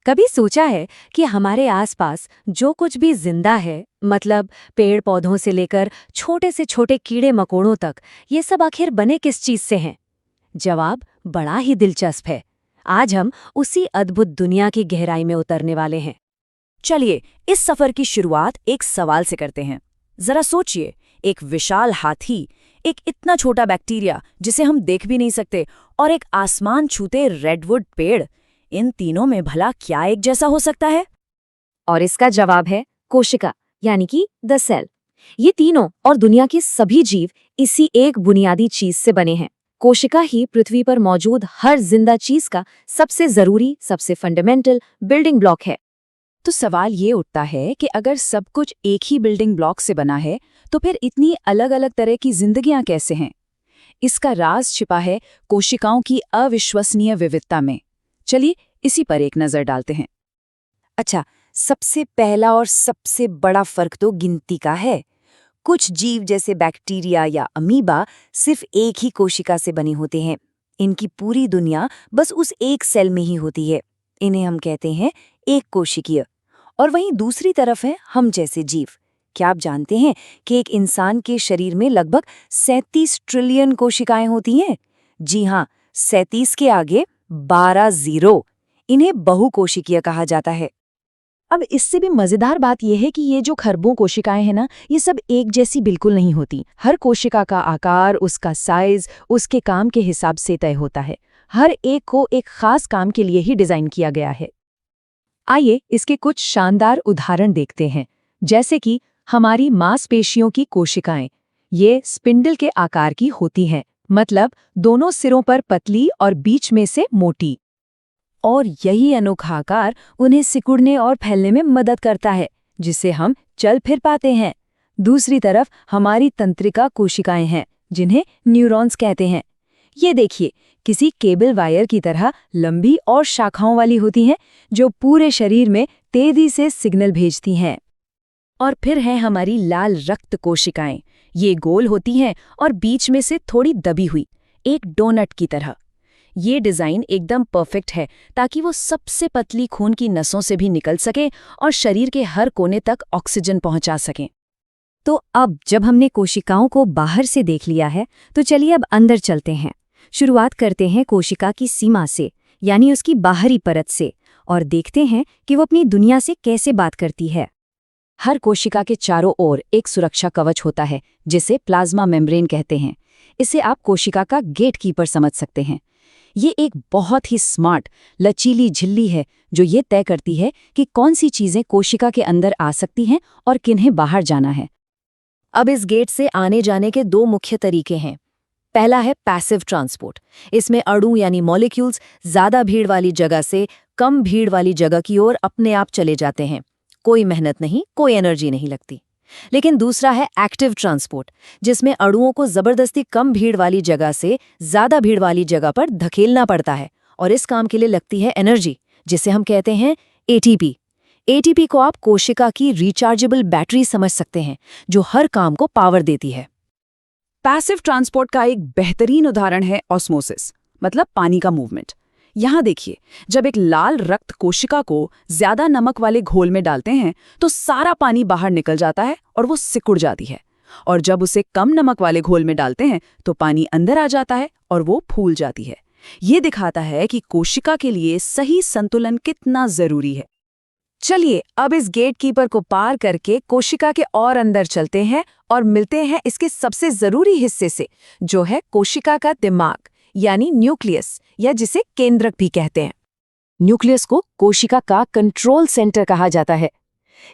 कभी सोचा है कि हमारे आसपास जो कुछ भी जिंदा है, मतलब पेड़ पौधों से लेकर छोटे से छोटे कीड़े मकोड़ों तक, ये सब आखिर बने किस चीज से हैं? जवाब बड़ा ही दिलचस्प है। आज हम उसी अद्भुत दुनिया की गहराई में उतरने वाले हैं। चलिए इस सफर की शुरुआत एक सवाल से करते हैं। जरा सोचिए, एक विशाल हाथी, एक इतना छोटा बैक्टीरिया जिसे हम देख भी नहीं सकते, और एक आसमान छूते रेडवुड पेड़, इन तीनों में भला क्या एक जैसा हो सकता है? और इसका जवाब है कोशिका, यानी कि द सेल। ये तीनों और दुनिया के सभी जीव इसी एक बुनियादी चीज से बने हैं। कोशिका ही पृथ्वी पर मौजूद हर जिंदा चीज का सबसे जरूरी, सबसे फंडामेंटल बिल्डिंग ब्लॉक है। तो सवाल ये उठता है कि अगर सब कुछ एक ही बिल्डिंग ब्लॉक से बना है, तो फिर इतनी अलग अलग तरह की जिंदगियां कैसे हैं? इसका राज छिपा है कोशिकाओं की अविश्वसनीय विविधता में। चलिए इसी पर एक नजर डालते हैं। अच्छा, सबसे पहला और सबसे बड़ा फर्क तो गिनती का है। कुछ जीव जैसे बैक्टीरिया या अमीबा सिर्फ एक ही कोशिका से बने होते हैं। इनकी पूरी दुनिया बस उस एक सेल में ही होती है। इन्हें हम कहते हैं एक कोशिकीय। और वहीं दूसरी तरफ है हम जैसे जीव। क्या आप जानते हैं कि एक इंसान के शरीर में लगभग 37 ट्रिलियन कोशिकाएं होती हैं? जी हाँ, 37 के आगे 12 जीरो। इन्हें बहुकोशिकीय कहा जाता है। अब इससे भी मजेदार बात यह है कि ये जो खरबों कोशिकाएं हैं ना, ये सब एक जैसी बिल्कुल नहीं होती। हर कोशिका का आकार, उसका साइज, उसके काम के हिसाब से तय होता है। हर एक को एक खास काम के लिए ही डिजाइन किया गया है। आइए इसके कुछ शानदार उदाहरण देखते हैं। जैसे कि हमारी मांसपेशियों की कोशिकाएं, ये स्पिंडल के आकार की होती हैं, मतलब दोनों सिरों पर पतली और बीच में से मोटी। और यही अनोखा आकार उन्हें सिकुड़ने और फैलने में मदद करता है, जिससे हम चल फिर पाते हैं। दूसरी तरफ हमारी तंत्रिका कोशिकाएं हैं, जिन्हें न्यूरॉन्स कहते हैं। ये देखिए, किसी केबल वायर की तरह लंबी और शाखाओं वाली होती हैं, जो पूरे शरीर में तेजी से सिग्नल भेजती हैं। और फिर है हमारी लाल रक्त कोशिकाएं। ये गोल होती हैं और बीच में से थोड़ी दबी हुई, एक डोनट की तरह। ये डिज़ाइन एकदम परफेक्ट है ताकि वो सबसे पतली खून की नसों से भी निकल सके और शरीर के हर कोने तक ऑक्सीजन पहुंचा सकें। तो अब जब हमने कोशिकाओं को बाहर से देख लिया है, तो चलिए अब अंदर चलते हैं। शुरुआत करते हैं कोशिका की सीमा से, यानी उसकी बाहरी परत से, और देखते हैं कि वो अपनी दुनिया से कैसे बात करती है। हर कोशिका के चारों ओर एक सुरक्षा कवच होता है, जिसे प्लाज्मा मेम्ब्रेन कहते हैं। इसे आप कोशिका का गेटकीपर समझ सकते हैं। ये एक बहुत ही स्मार्ट, लचीली झिल्ली है जो ये तय करती है कि कौन सी चीजें कोशिका के अंदर आ सकती हैं और किन्हें बाहर जाना है। अब इस गेट से आने जाने के दो मुख्य तरीके हैं। पहला है पैसिव ट्रांसपोर्ट। इसमें अणु यानी मॉलिक्यूल्स ज्यादा भीड़ वाली जगह से कम भीड़ वाली जगह की ओर अपने आप चले जाते हैं। कोई मेहनत नहीं, कोई एनर्जी नहीं लगती। लेकिन दूसरा है एक्टिव ट्रांसपोर्ट, जिसमें अणुओं को जबरदस्ती कम भीड़ वाली जगह से ज्यादा भीड़ वाली जगह पर धकेलना पड़ता है, और इस काम के लिए लगती है एनर्जी, जिसे हम कहते हैं एटीपी। एटीपी को आप कोशिका की रिचार्जेबल बैटरी समझ सकते हैं, जो हर काम को पावर देती है। पैसिव ट्रांसपोर्ट का एक बेहतरीन उदाहरण है ऑस्मोसिस, मतलब पानी का मूवमेंट। यहाँ देखिए, जब एक लाल रक्त कोशिका को ज्यादा नमक वाले घोल में डालते हैं, तो सारा पानी बाहर निकल जाता है और वो सिकुड़ जाती है। और जब उसे कम नमक वाले घोल में डालते हैं, तो पानी अंदर आ जाता है और वो फूल जाती है। ये दिखाता है कि कोशिका के लिए सही संतुलन कितना जरूरी है। चलिए अब इस गेटकीपर को पार करके कोशिका के और अंदर चलते हैं और मिलते हैं इसके सबसे जरूरी हिस्से से, जो है कोशिका का दिमाग, यानी न्यूक्लियस, या जिसे केंद्रक भी कहते हैं। न्यूक्लियस को कोशिका का कंट्रोल सेंटर कहा जाता है।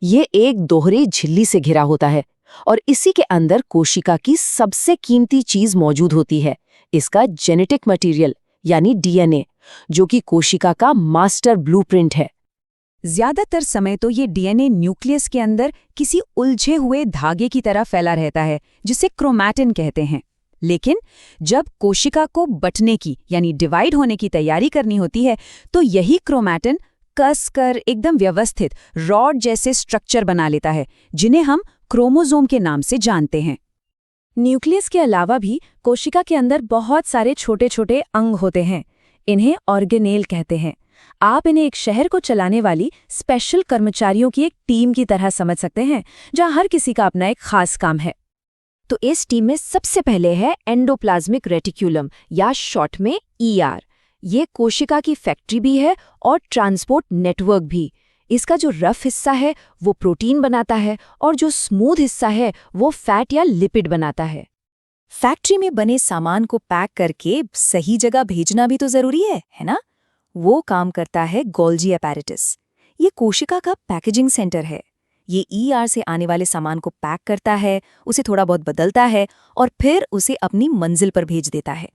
ये एक दोहरी झिल्ली से घिरा होता है और इसी के अंदर कोशिका की सबसे कीमती चीज मौजूद होती है, इसका जेनेटिक मटेरियल, यानी डीएनए, जो कि कोशिका का मास्टर ब्लूप्रिंट है। ज्यादातर समय तो ये डीएनए न्यूक्लियस के अंदर किसी उलझे हुए धागे की तरह फैला रहता है, जिसे क्रोमैटिन कहते हैं। लेकिन जब कोशिका को बंटने की, यानी डिवाइड होने की तैयारी करनी होती है, तो यही क्रोमैटिन कसकर एकदम व्यवस्थित रॉड जैसे स्ट्रक्चर बना लेता है, जिन्हें हम क्रोमोसोम के नाम से जानते हैं। न्यूक्लियस के अलावा भी कोशिका के अंदर बहुत सारे छोटे छोटे अंग होते हैं। इन्हें ऑर्गेनेल कहते हैं। आप इन्हें एक शहर को चलाने वाली स्पेशल कर्मचारियों की एक टीम की तरह समझ सकते हैं, जहां हर किसी का अपना एक खास काम है। तो इस टीम में सबसे पहले है एंडोप्लाज्मिक रेटिक्यूलम या शॉर्ट में ER। ये कोशिका की फैक्ट्री भी है और ट्रांसपोर्ट नेटवर्क भी। इसका जो रफ हिस्सा है वो प्रोटीन बनाता है और जो स्मूथ हिस्सा है वो फैट या लिपिड बनाता है। फैक्ट्री में बने सामान को पैक करके सही जगह भेजना भी तो जरूरी है ना? वो काम करता है गोल्जी अपैरेटस। ये कोशिका का पैकेजिंग सेंटर है। ये ER से आने वाले सामान को पैक करता है, उसे थोड़ा बहुत बदलता है और फिर उसे अपनी मंजिल पर भेज देता है।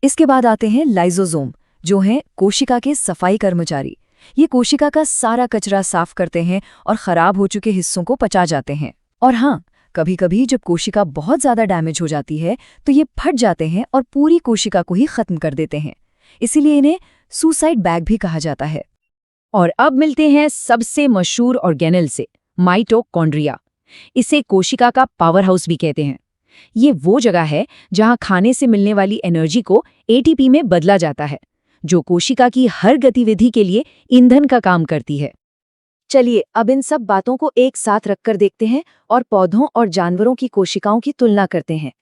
इसके बाद आते हैं लाइसोसोम, जो हैं कोशिका के सफाई कर्मचारी। ये कोशिका का सारा कचरा साफ करते हैं और खराब हो चुके हिस्सों को पचा जाते हैं। और हाँ, कभी-कभी जब कोशिका बहुत ज्यादा डैमेज हो जाती है तो ये फट जाते हैं और पूरी कोशिका को ही खत्म कर देते हैं। इसीलिए इन्हें सुसाइड बैग भी कहा जाता है। और अब मिलते हैं सबसे मशहूर ऑर्गेनेल से, माइटोकॉन्ड्रिया। इसे कोशिका का पावर हाउस भी कहते हैं। ये वो जगह है जहां खाने से मिलने वाली एनर्जी को ATP में बदला जाता है, जो कोशिका की हर गतिविधि के लिए ईंधन का काम करती है। चलिए अब इन सब बातों को एक साथ रखकर देखते हैं और पौधों और जानवरों की कोशिकाओं की तुलना करते हैं।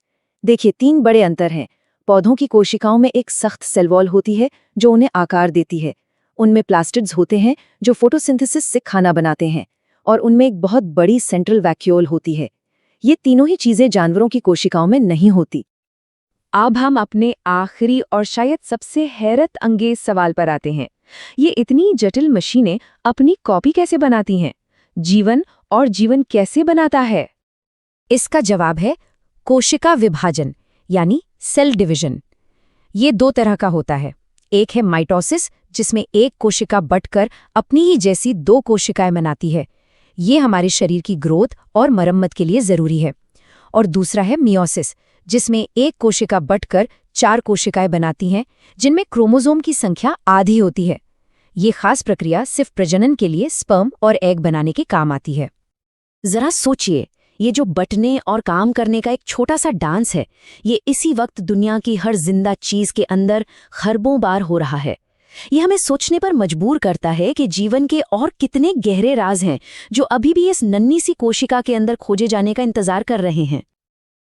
देखिए, 3 बड़े अंतर हैं। पौधों की कोशिकाओं में एक सख्त सेल वॉल होती है जो उन्हें आकार देती है। उनमें प्लास्टिड्स होते हैं जो फोटोसिंथेसिस से खाना बनाते हैं, और उनमें एक बहुत बड़ी सेंट्रल वैक्यूल होती है। ये तीनों ही चीजें जानवरों की कोशिकाओं में नहीं होती। अब हम अपने आखिरी और शायद सबसे हैरत अंगेज सवाल पर आते हैं। ये इतनी जटिल मशीनें अपनी कॉपी कैसे बनाती हैं? जीवन और जीवन कैसे बनाता है? इसका जवाब है कोशिका विभाजन, यानी सेल डिवीजन। ये 2 तरह का होता है। एक है माइटोसिस, जिसमें एक कोशिका बंटकर अपनी ही जैसी 2 कोशिकाएं बनाती है। ये हमारे शरीर की ग्रोथ और मरम्मत के लिए जरूरी है। और दूसरा है मियोसिस, जिसमें एक कोशिका बंटकर 4 कोशिकाएं बनाती हैं, जिनमें क्रोमोसोम की संख्या आधी होती है। ये खास प्रक्रिया सिर्फ प्रजनन के लिए स्पर्म और एग बनाने के काम आती है। जरा सोचिए, ये जो बटने और काम करने का एक छोटा सा डांस है, ये इसी वक्त दुनिया की हर जिंदा चीज के अंदर खरबों बार हो रहा है। ये हमें सोचने पर मजबूर करता है कि जीवन के और कितने गहरे राज हैं जो अभी भी इस नन्ही सी कोशिका के अंदर खोजे जाने का इंतजार कर रहे हैं।